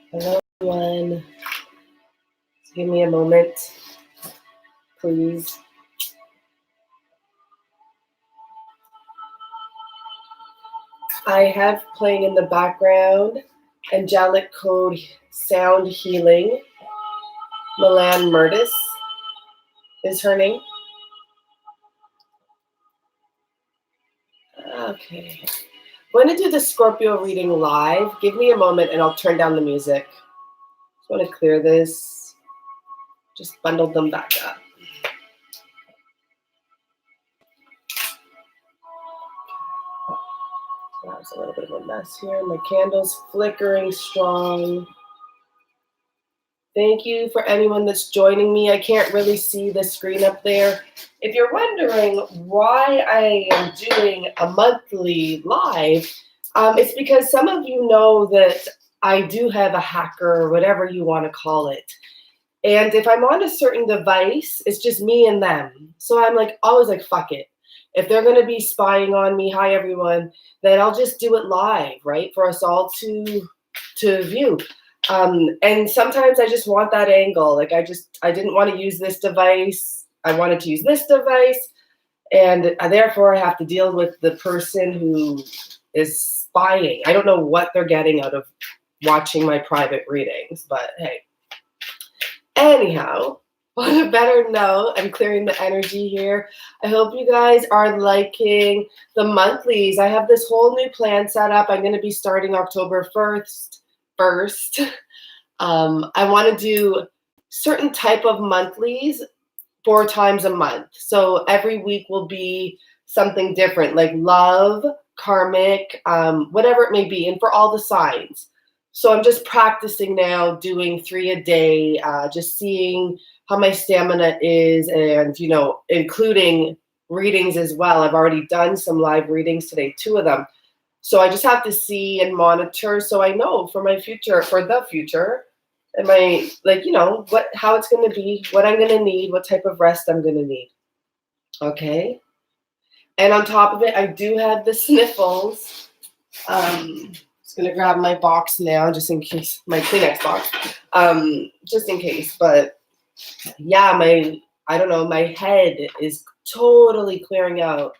Hello, everyone. Give me a moment, please. I have playing in the background Angelic Code Sound Healing. Milan Murtis is her name. Okay. I'm going to do the Scorpio reading live. Give me a moment and I'll turn down the music. Just want to clear this. Just bundled them back up. There's a little bit of a mess here. My candle's flickering strong. Thank you for anyone that's joining me. I can't really see the screen up there. If you're wondering why I am doing a monthly live, it's because some of you know that I do have a hacker, or whatever you want to call it. And if I'm on a certain device, it's just me and them. So I'm like, always like, fuck it. If they're going to be spying on me, hi everyone, then I'll just do it live, right? For us all to view. And sometimes I just want that angle. Like I didn't want to use this device. I wanted to use this device. And therefore I have to deal with the person who is spying. I don't know what they're getting out of watching my private readings, but hey. Anyhow, on a better note, I'm clearing the energy here. I hope you guys are liking the monthlies. I have this whole new plan set up. I'm going to be starting October 1st. I want to do certain type of monthlies 4 times a month. So every week will be something different, like love, karmic, whatever it may be, and for all the signs. So I'm just practicing now doing 3 a day, just seeing how my stamina is, and, you know, including readings as well. I've already done some live readings today, 2 of them. So I just have to see and monitor so I know for my future, for the future, am I, like, you know, how it's going to be, what I'm going to need, what type of rest I'm going to need. Okay. And on top of it, I do have the sniffles. Just going to grab my box now, just in case, my Kleenex box, just in case. But yeah, I don't know, my head is totally clearing out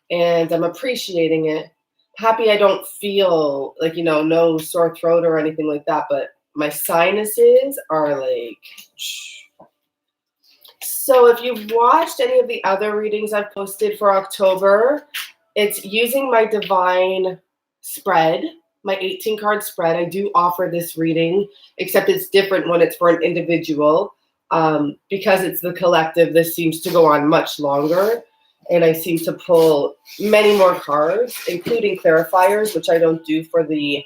and I'm appreciating it. Happy I don't feel like, you know, no sore throat or anything like that, but my sinuses are like, so if you've watched any of the other readings I've posted for October, it's using my divine spread, my 18 card spread. I do offer this reading, except it's different when it's for an individual. Because it's the collective, this seems to go on much longer. And I seem to pull many more cards, including clarifiers, which I don't do for the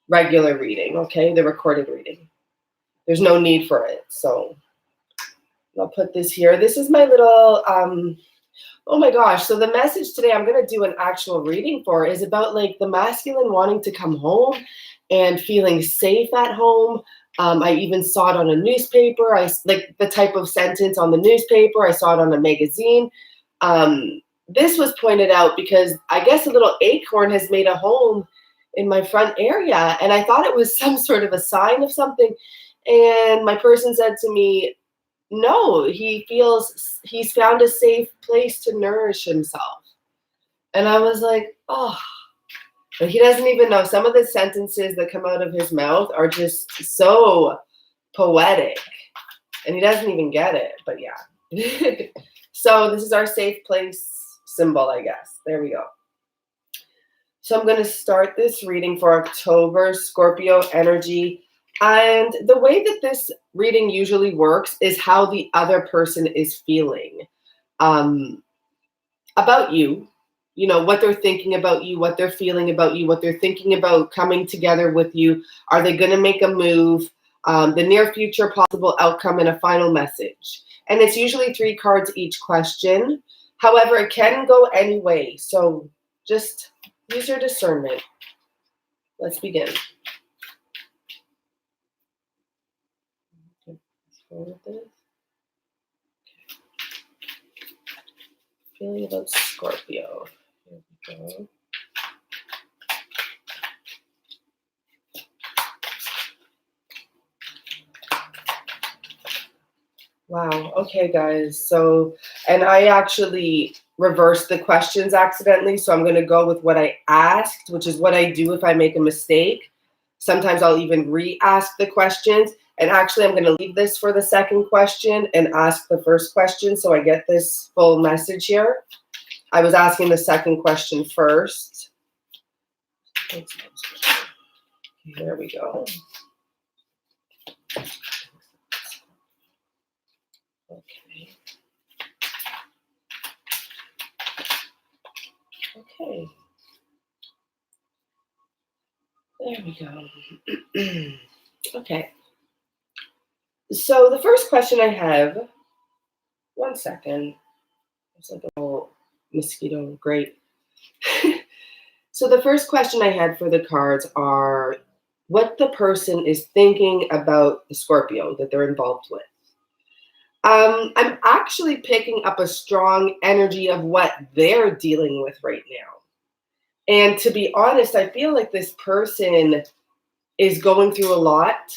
regular reading, okay? The recorded reading. There's no need for it. So I'll put this here. This is my little, oh my gosh. So the message today I'm going to do an actual reading for is about like the masculine wanting to come home and feeling safe at home. I even saw it on a newspaper. Like the type of sentence on the newspaper. I saw it on a magazine. This was pointed out because I guess a little acorn has made a home in my front area. And I thought it was some sort of a sign of something. And my person said to me, no, he feels he's found a safe place to nourish himself. And I was like, oh, but he doesn't even know. Some of the sentences that come out of his mouth are just so poetic. And he doesn't even get it, but yeah. So this is our safe place symbol, I guess. There we go. So I'm going to start this reading for October, Scorpio energy. And the way that this reading usually works is how the other person is feeling about you. You know, what they're thinking about you, what they're feeling about you, what they're thinking about coming together with you. Are they going to make a move? The near future, possible outcome, and a final message. And it's usually 3 cards each question. However, it can go any way. So just use your discernment. Let's begin. Okay, let's go with this. Feeling about Scorpio. Here we go. Wow. Okay, guys. So, and I actually reversed the questions accidentally. So I'm going to go with what I asked, which is what I do if I make a mistake. Sometimes I'll even re-ask the questions. And actually, I'm going to leave this for the second question and ask the first question so I get this full message here. I was asking the second question first. There we go. Okay. Okay. There we go. Okay. So the first question I have, one second. It's like a little mosquito. Great. So the first question I had for the cards are what the person is thinking about the Scorpio that they're involved with. I'm actually picking up a strong energy of what they're dealing with right now. And to be honest, I feel like this person is going through a lot.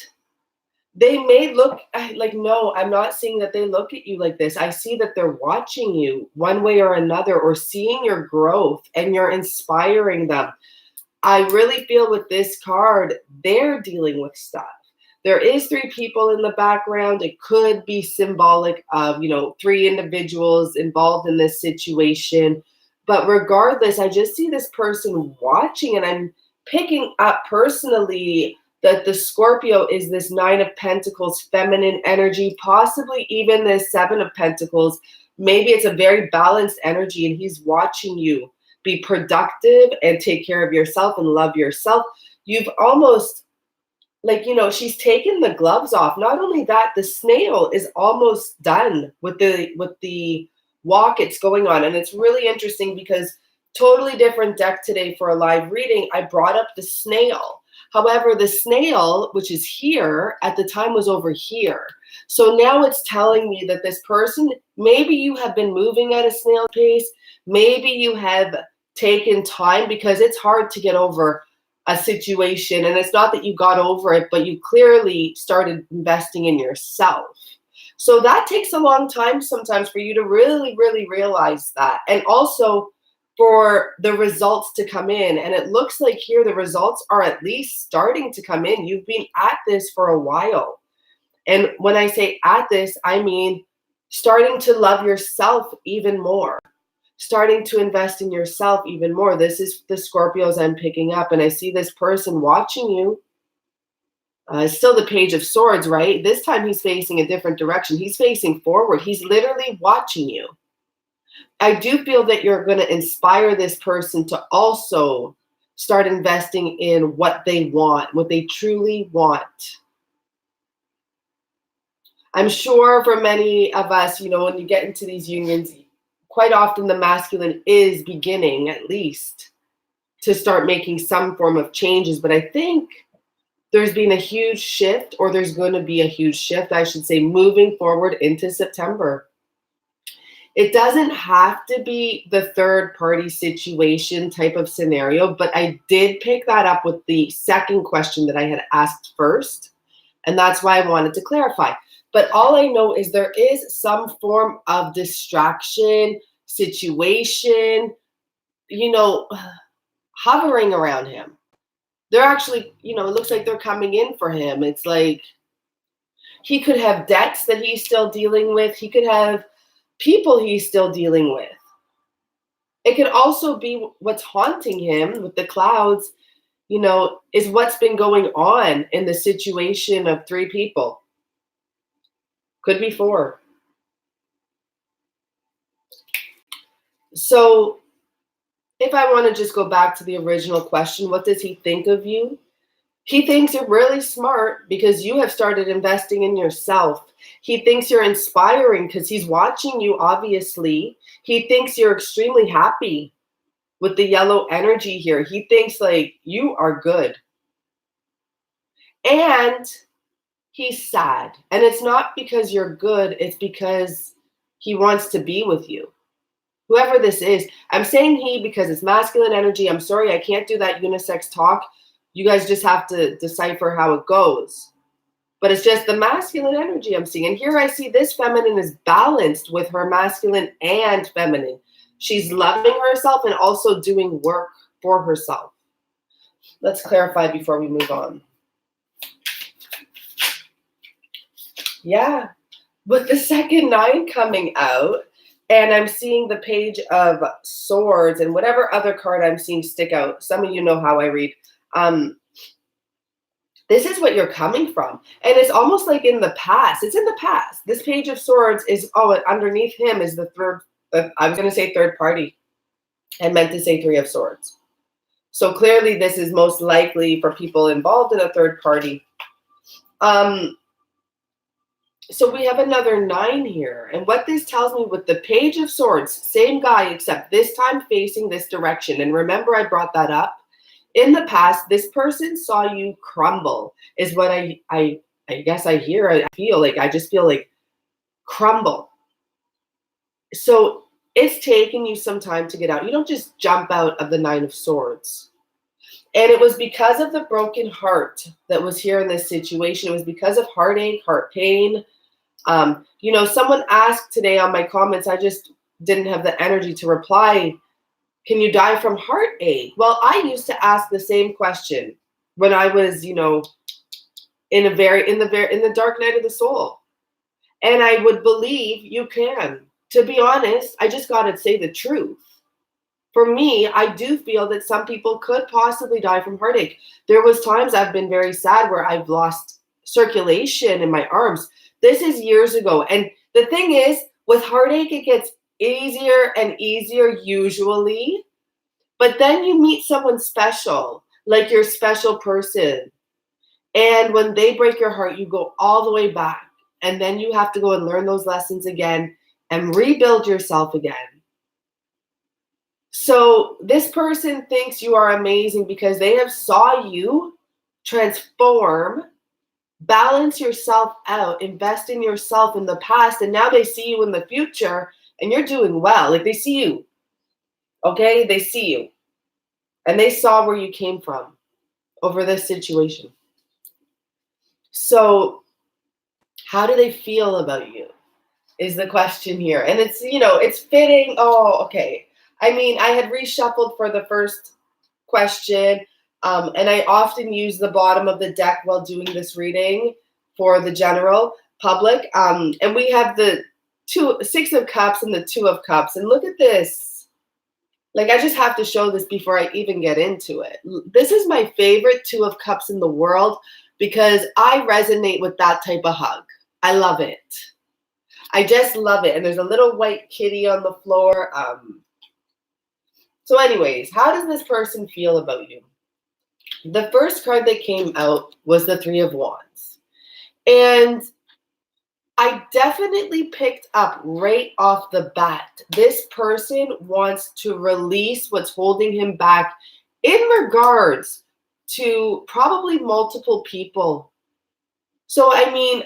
They may look like, no, I'm not seeing that they look at you like this. I see that they're watching you one way or another, or seeing your growth, and you're inspiring them. I really feel with this card, they're dealing with stuff. There is 3 people in the background. It could be symbolic of, three individuals involved in this situation. But regardless, I just see this person watching, and I'm picking up personally that the Scorpio is this 9 of Pentacles, feminine energy, possibly even this 7 of Pentacles. Maybe it's a very balanced energy, and he's watching you be productive and take care of yourself and love yourself. You've almost, she's taken the gloves off. Not only that, the snail is almost done with the walk it's going on. And it's really interesting because totally different deck today for a live reading. I brought up the snail. However, the snail, which is here, at the time was over here. So now it's telling me that this person, maybe you have been moving at a snail pace. Maybe you have taken time, because it's hard to get over a situation. And it's not that you got over it, but you clearly started investing in yourself. So that takes a long time sometimes for you to really, really realize that. And also for the results to come in. And it looks like here the results are at least starting to come in. You've been at this for a while. And when I say at this, I mean starting to love yourself even more. Starting to invest in yourself even more. This is the Scorpios I'm picking up. And I see this person watching you. Still the Page of Swords, right? This time he's facing a different direction. He's facing forward. He's literally watching you. I do feel that you're going to inspire this person to also start investing in what they want, what they truly want. I'm sure for many of us, when you get into these unions, quite often the masculine is beginning, at least, to start making some form of changes. But I think there's been a huge shift, or there's going to be a huge shift, I should say, moving forward into September. It doesn't have to be the third party situation type of scenario, but I did pick that up with the second question that I had asked first. And that's why I wanted to clarify. But all I know is there is some form of distraction, situation, hovering around him. They're actually, it looks like they're coming in for him. It's like he could have debts that he's still dealing with. He could have people he's still dealing with. It could also be what's haunting him with the clouds, is what's been going on in the situation of 3 people. Could be 4. So if I want to just go back to the original question, what does he think of you? He thinks you're really smart because you have started investing in yourself. He thinks you're inspiring because he's watching you, obviously. He thinks you're extremely happy with the yellow energy here. He thinks like you are good. And he's sad. And it's not because you're good. It's because he wants to be with you. Whoever this is, I'm saying he because it's masculine energy. I'm sorry, I can't do that unisex talk. You guys just have to decipher how it goes. But it's just the masculine energy I'm seeing. And here I see this feminine is balanced with her masculine and feminine. She's loving herself and also doing work for herself. Let's clarify before we move on. Yeah, with the second 9 coming out, and I'm seeing the Page of Swords and whatever other card I'm seeing stick out. Some of you know how I read. This is what you're coming from. And it's almost like in the past. It's in the past. This Page of Swords is, underneath him is the third, I was going to say third party. I meant to say 3 of Swords. So clearly this is most likely for people involved in a third party. So we have another 9 here. And what this tells me with the Page of Swords, same guy, except this time facing this direction. And remember, I brought that up. In the past, this person saw you crumble, is what I guess I hear, I feel like, I just feel like crumble. So it's taking you some time to get out. You don't just jump out of the 9 of Swords. And it was because of the broken heart that was here in this situation. It was because of heartache, heart pain. Someone asked today on my comments, I just didn't have the energy to reply, can you die from heartache? Well, I used to ask the same question when I was, in the dark night of the soul. And I would believe you can. To be honest, I just got to say the truth. For me, I do feel that some people could possibly die from heartache. There was times I've been very sad where I've lost circulation in my arms. This is years ago. And the thing is, with heartache, it gets easier and easier usually. But then you meet someone special, like your special person. And when they break your heart, you go all the way back. And then you have to go and learn those lessons again and rebuild yourself again. So this person thinks you are amazing because they have saw you transform, balance yourself out, invest in yourself in the past, and now they see you in the future and you're doing well. Like they see you, okay? They see you. And they saw where you came from over this situation. So how do they feel about you is the question here. And it's, it's fitting. Oh, okay. I mean, I had reshuffled for the first question, and I often use the bottom of the deck while doing this reading for the general public. And we have the 6 of Cups and the 2 of Cups. And look at this. Like, I just have to show this before I even get into it. This is my favorite 2 of Cups in the world because I resonate with that type of hug. I love it. I just love it. And there's a little white kitty on the floor. So anyways, how does this person feel about you? The first card that came out was the 3 of Wands. And I definitely picked up right off the bat, this person wants to release what's holding him back in regards to probably multiple people. So, I mean,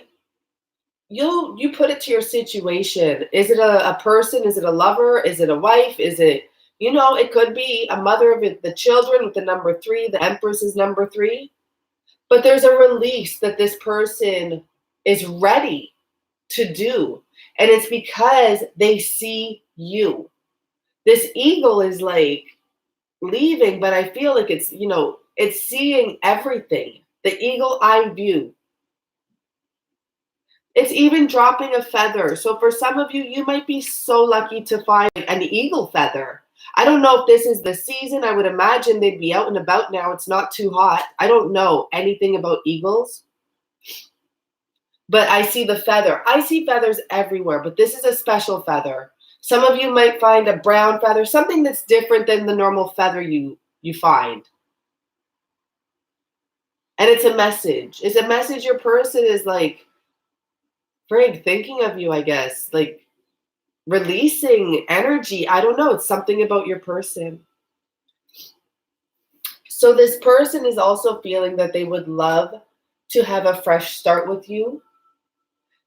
you put it to your situation. Is it a person? Is it a lover? Is it a wife? Is it, it could be a mother of the children with the number 3. The Empress is number 3. But there's a release that this person is ready to do. And it's because they see you. This eagle is like leaving, but I feel like it's, it's seeing everything. The eagle eye view. It's even dropping a feather. So for some of you, you might be so lucky to find an eagle feather. I don't know if this is the season. I would imagine they'd be out and about now. It's not too hot. I don't know anything about eagles. But I see the feather. I see feathers everywhere, but this is a special feather. Some of you might find a brown feather, something that's different than the normal feather you find. And it's a message. It's a message your person is like, Frig, thinking of you, I guess. Like, releasing energy. I don't know. It's something about your person. So this person is also feeling that they would love to have a fresh start with you.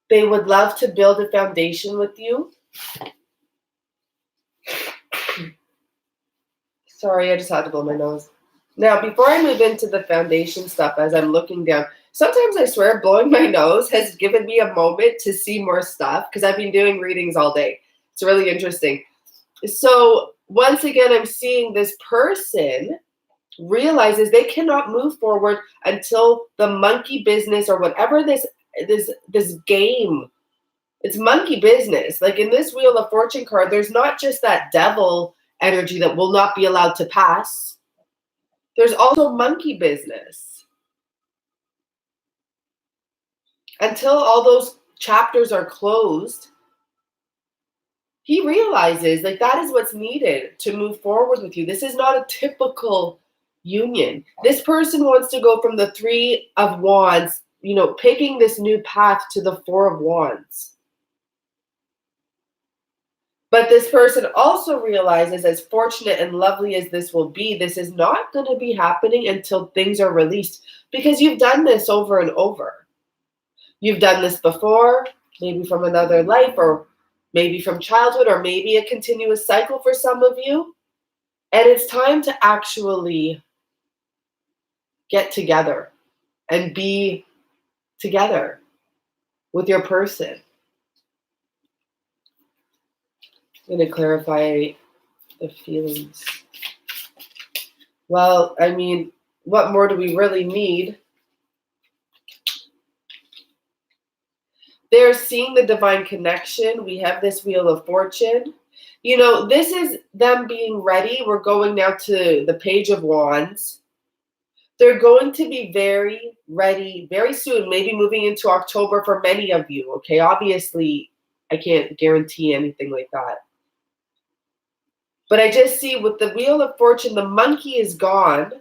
They would love to build a foundation with you. Sorry, I just had to blow my nose. Now, before I move into the foundation stuff, as I'm looking down, Sometimes I swear blowing my nose has given me a moment to see more stuff because I've been doing readings all day. It's really interesting. So once again, I'm seeing this person realizes they cannot move forward until the monkey business or whatever this game. It's monkey business. Like in this Wheel of Fortune card, there's not just that devil energy that will not be allowed to pass. There's also monkey business. Until all those chapters are closed, he realizes like that is what's needed to move forward with you. This is not a typical union. This person wants to go from the Three of Wands, you know, picking this new path to the Four of Wands. But this person also realizes, as fortunate and lovely as this will be, this is not going to be happening until things are released, because you've done this over and over. You've done this before, maybe from another life, or maybe from childhood, or maybe a continuous cycle for some of you. And it's time to actually get together and be together with your person. I'm going to clarify the feelings. Well, I mean, what more do we really need? They're seeing the divine connection. We have this Wheel of Fortune. You know, this is them being ready. We're going now to the Page of Wands. They're going to be very ready very soon, maybe moving into October for many of you, okay? Obviously, I can't guarantee anything like that. But I just see with the Wheel of Fortune, the monkey is gone.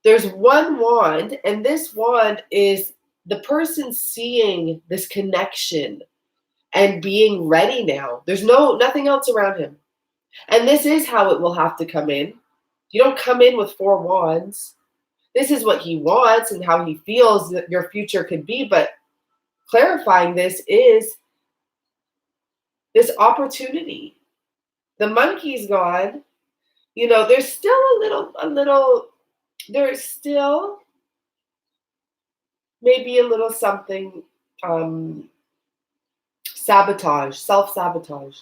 There's one wand, and this wand is the person seeing this connection and being ready now. There's nothing else around him. And this is how it will have to come in. You don't come in with 4 wands. This is what he wants and how he feels that your future could be. But clarifying this is this opportunity. The monkey's gone. You know, there's still there's still maybe a little something, sabotage, self-sabotage.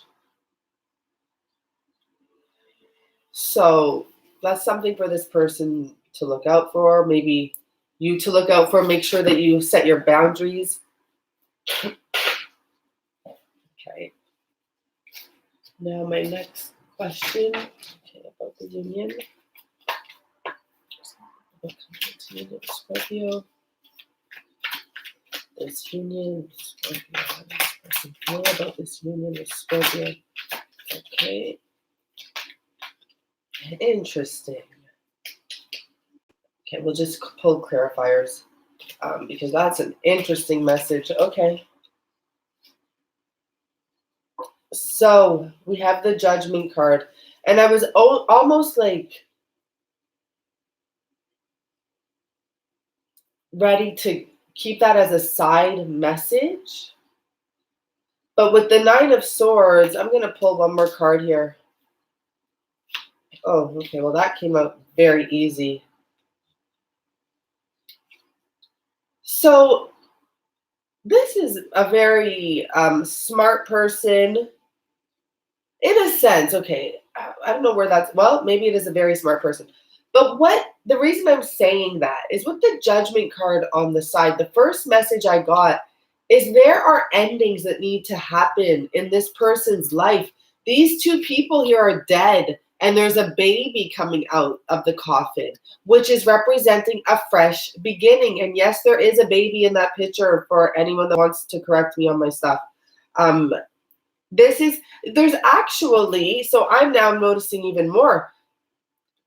So that's something for this person to look out for. Maybe you to look out for. Make sure that you set your boundaries. Okay. Now my next question, about the union. Scorpio. This union, Scorpio. More about this union with Scorpio. Okay. Interesting. Okay, we'll just pull clarifiers because that's an interesting message. Okay. So we have the Judgment card, and I was almost like ready to keep that as a side message. But with the Nine of Swords, I'm going to pull one more card here. Oh, okay. Well, that came out very easy. So this is a very smart person. In a sense, okay, I don't know where that's, well, maybe it is a very smart person. But the reason I'm saying that is with the Judgment card on the side, the first message I got is there are endings that need to happen in this person's life. These 2 people here are dead, and there's a baby coming out of the coffin, which is representing a fresh beginning. And yes, there is a baby in that picture for anyone that wants to correct me on my stuff. There's actually, so I'm now noticing even more.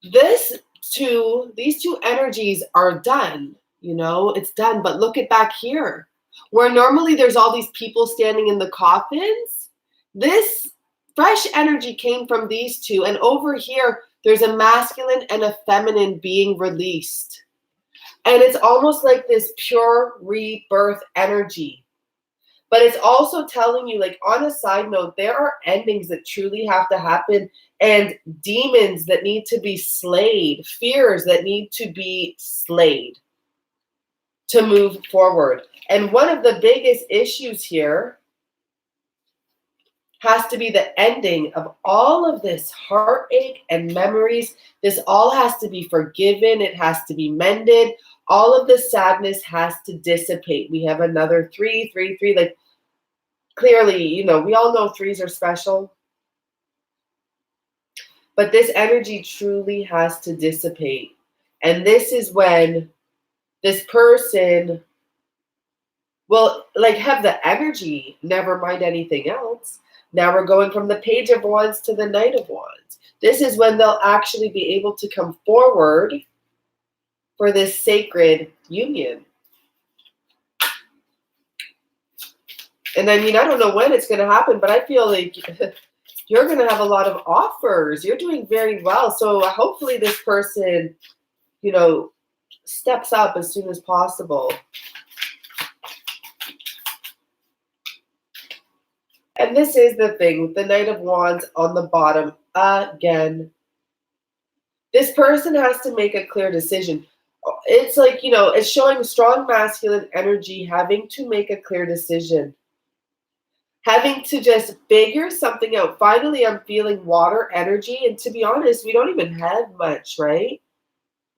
These two energies are done, you know, it's done. But look at back here, where normally there's all these people standing in the coffins. This fresh energy came from these 2. And over here, there's a masculine and a feminine being released. And it's almost like this pure rebirth energy. But it's also telling you, like, on a side note, there are endings that truly have to happen, and demons that need to be slayed, fears that need to be slayed to move forward. And one of the biggest issues here has to be the ending of all of this heartache and memories. This all has to be forgiven. It has to be mended. All of the sadness has to dissipate. We have another 3, 3, 3. Like, clearly, you know, we all know threes are special. But this energy truly has to dissipate. And this is when this person will like have the energy, never mind anything else. Now we're going from the Page of Wands to the Knight of Wands. This is when they'll actually be able to come forward for this sacred union. And I mean, I don't know when it's going to happen, but I feel like you're going to have a lot of offers. You're doing very well. So hopefully this person, you know, steps up as soon as possible. And this is the thing with the Knight of Wands on the bottom again. This person has to make a clear decision. It's like, you know, it's showing strong masculine energy, having to make a clear decision. Having to just figure something out. Finally, I'm feeling water energy. And to be honest, we don't even have much, right?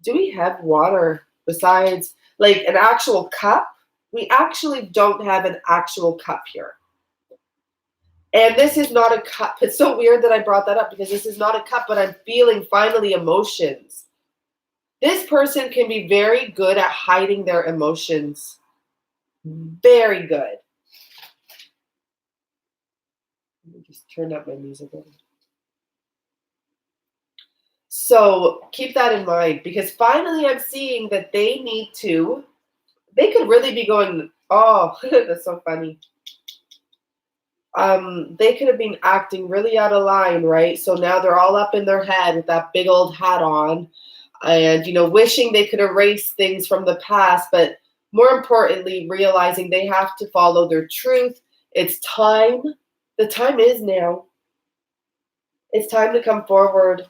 Do we have water besides like an actual cup? We actually don't have an actual cup here. And this is not a cup. It's so weird that I brought that up because this is not a cup, but I'm feeling finally emotions. This person can be very good at hiding their emotions. Very good. Let me just turn up my music a little. So keep that in mind because finally I'm seeing that they could really be going, oh, that's so funny. They could have been acting really out of line, right? So now they're all up in their head with that big old hat on and, you know, wishing they could erase things from the past, but more importantly, realizing they have to follow their truth. It's time. The time is now. It's time to come forward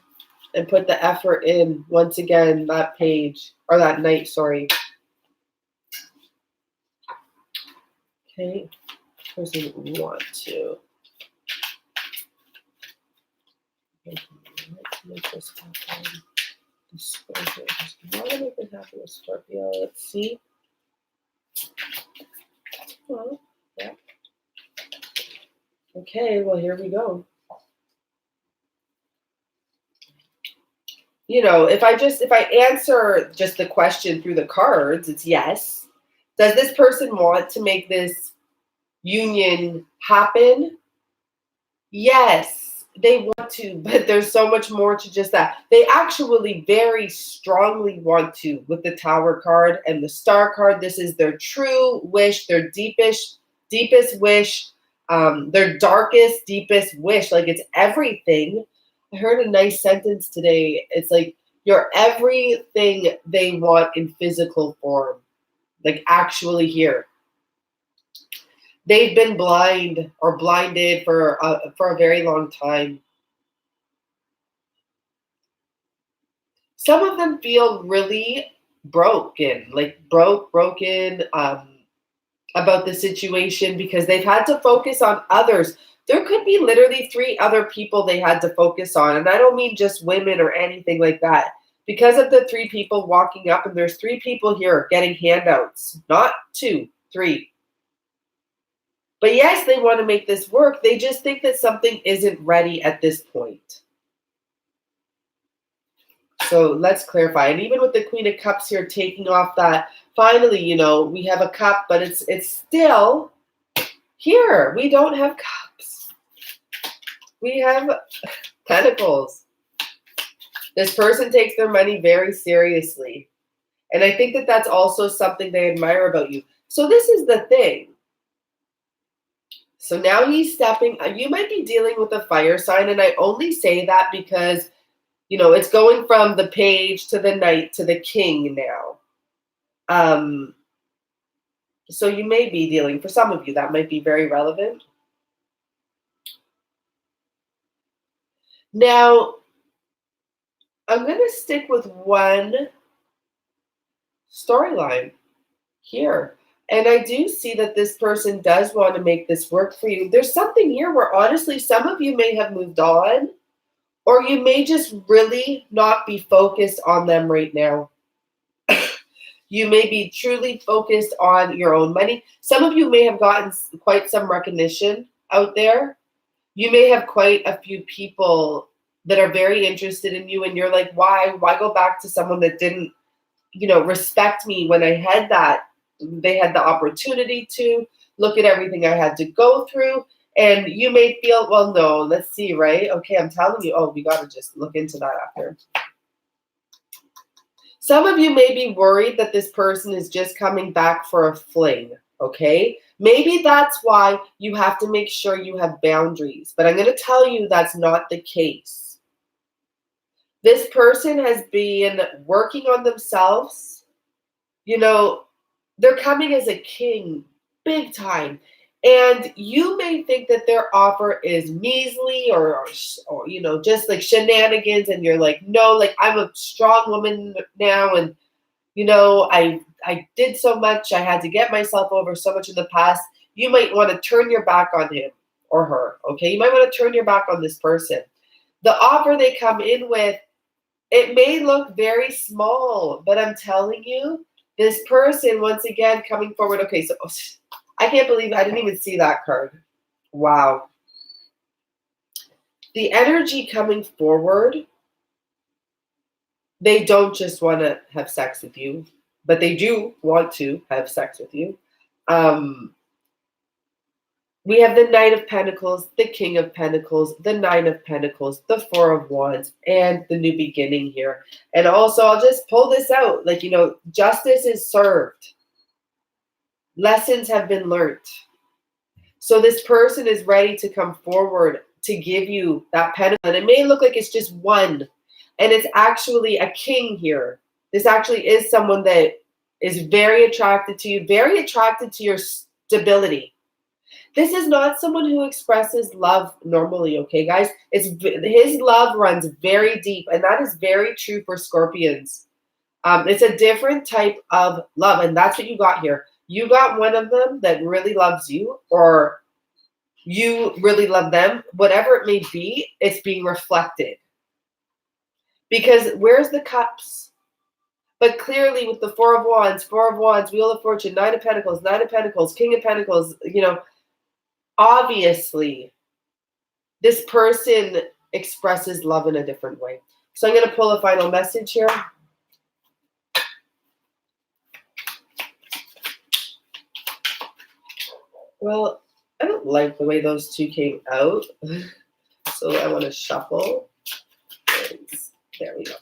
and put the effort in. Once again, that page, or that night, sorry. Okay. Person want to. Let's make this happen. The Scorpio. I want to make it happen with Scorpio. Let's see. Well, yeah. Okay, well, here we go. You know, if I answer just the question through the cards, it's yes. Does this person want to make this union happen? Yes, they want to, but there's so much more to just that. They actually very strongly want to with the Tower card and the Star card. This is their true wish, their deepest wish, their darkest, deepest wish. Like it's everything. I heard a nice sentence today. It's like you're everything they want in physical form, like actually here. They've been blind or blinded for a very long time. Some of them feel really broken, like broken about the situation because they've had to focus on others. There could be literally 3 other people they had to focus on. And I don't mean just women or anything like that. Because of the 3 people walking up, and there's 3 people here getting handouts, not 2, 3. But yes, they want to make this work. They just think that something isn't ready at this point. So let's clarify. And even with the Queen of Cups here taking off that, finally, you know, we have a cup, but it's still here. We don't have cups. We have pentacles. This person takes their money very seriously. And I think that that's also something they admire about you. So this is the thing. So now he's stepping, you might be dealing with a fire sign, and I only say that because, you know, it's going from the Page to the Knight to the King now. So you may be dealing, for some of you, that might be very relevant. Now, I'm going to stick with one storyline. here. And I do see that this person does want to make this work for you. There's something here where honestly, some of you may have moved on, or you may just really not be focused on them right now. You may be truly focused on your own money. Some of you may have gotten quite some recognition out there. You may have quite a few people that are very interested in you, and you're like, why go back to someone that didn't, respect me when I had that? They had the opportunity to look at everything I had to go through. And you may feel, well, no, let's see, right? Okay, I'm telling you, we got to just look into that after. Some of you may be worried that this person is just coming back for a fling, okay? Maybe that's why you have to make sure you have boundaries. But I'm going to tell you that's not the case. This person has been working on themselves. They're coming as a king, big time. And you may think that their offer is measly or just like shenanigans. And you're like, no, like I'm a strong woman now. And, I did so much. I had to get myself over so much in the past. You might want to turn your back on him or her. Okay. You might want to turn your back on this person. The offer they come in with, it may look very small, but I'm telling you, this person, once again, coming forward. Okay. So I can't believe I didn't even see that card. Wow. The energy coming forward, they don't just want to have sex with you, but they do want to have sex with you. We have the Knight of Pentacles, the King of Pentacles, the Nine of Pentacles, the Four of Wands, and the New Beginning here. And also, I'll just pull this out. Like, justice is served. Lessons have been learned. So this person is ready to come forward to give you that pentacle. And it may look like it's just one. And it's actually a king here. This actually is someone that is very attracted to you, very attracted to your stability. This is not someone who expresses love normally, okay, guys? His love runs very deep, and that is very true for Scorpions. It's a different type of love, and that's what you got here. You got one of them that really loves you, or you really love them. Whatever it may be, it's being reflected. Because where's the cups? But clearly with the Four of Wands, Wheel of Fortune, Nine of Pentacles, King of Pentacles, obviously this person expresses love in a different way. So I'm going to pull a final message here. Well, I don't like the way those two came out. So I want to shuffle. There we go.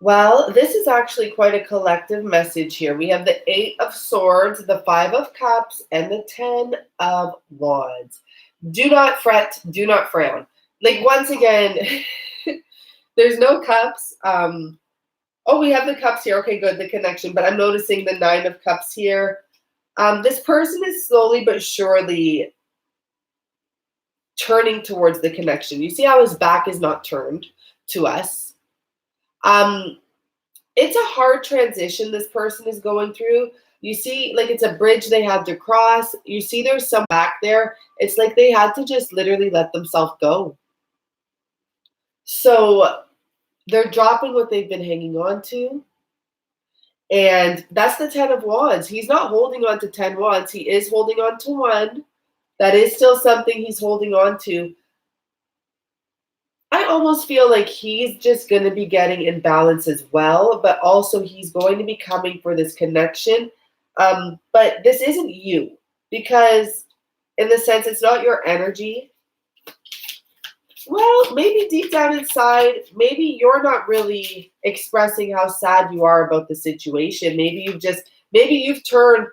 Well, this is actually quite a collective message here. We have the Eight of Swords, the Five of Cups, and the Ten of Wands. Do not fret, do not frown. Like, once again, there's no cups. Oh, we have the cups here. Okay, good, the connection. But I'm noticing the Nine of Cups here. This person is slowly but surely turning towards the connection. You see how his back is not turned to us. It's a hard transition this person is going through. You see, like, it's a bridge they had to cross. You see there's some back there. It's like they had to just literally let themselves go. So they're dropping what they've been hanging on to. And that's the Ten of Wands. He's not holding on to 10 wands. He is holding on to one. That is still something he's holding on to. I almost feel like he's just going to be getting in balance as well, but also he's going to be coming for this connection. But this isn't you, because in the sense it's not your energy. Well, maybe deep down inside, maybe you're not really expressing how sad you are about the situation. Maybe you've turned,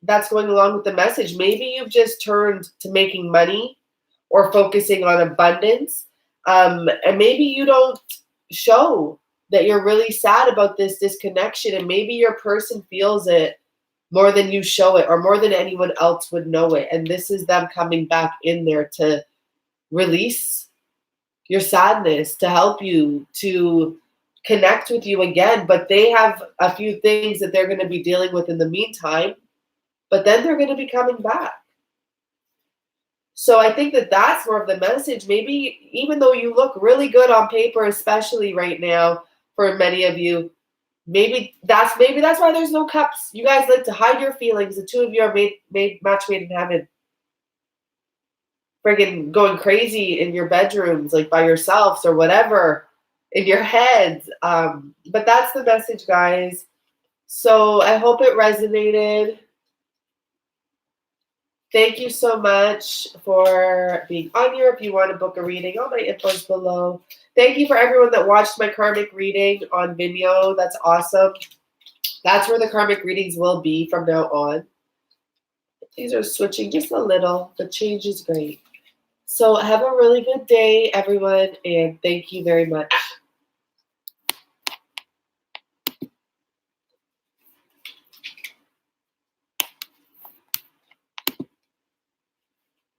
that's going along with the message. Maybe you've just turned to making money or focusing on abundance. And maybe you don't show that you're really sad about this disconnection, and maybe your person feels it more than you show it, or more than anyone else would know it. And this is them coming back in there to release your sadness, to help you, to connect with you again. But they have a few things that they're going to be dealing with in the meantime, but then they're going to be coming back. So I think that that's more of the message. Maybe even though you look really good on paper, especially right now for many of you, maybe that's why there's no cups. You guys like to hide your feelings. The two of you are match made in heaven. Friggin' going crazy in your bedrooms, like by yourselves or whatever, in your heads. But that's the message, guys. So I hope it resonated. Thank you so much for being on here. If you want to book a reading, all my info is below. Thank you for everyone that watched my karmic reading on Vimeo. That's awesome. That's where the karmic readings will be from now on. These are switching just a little. The change is great. So have a really good day, everyone, and thank you very much.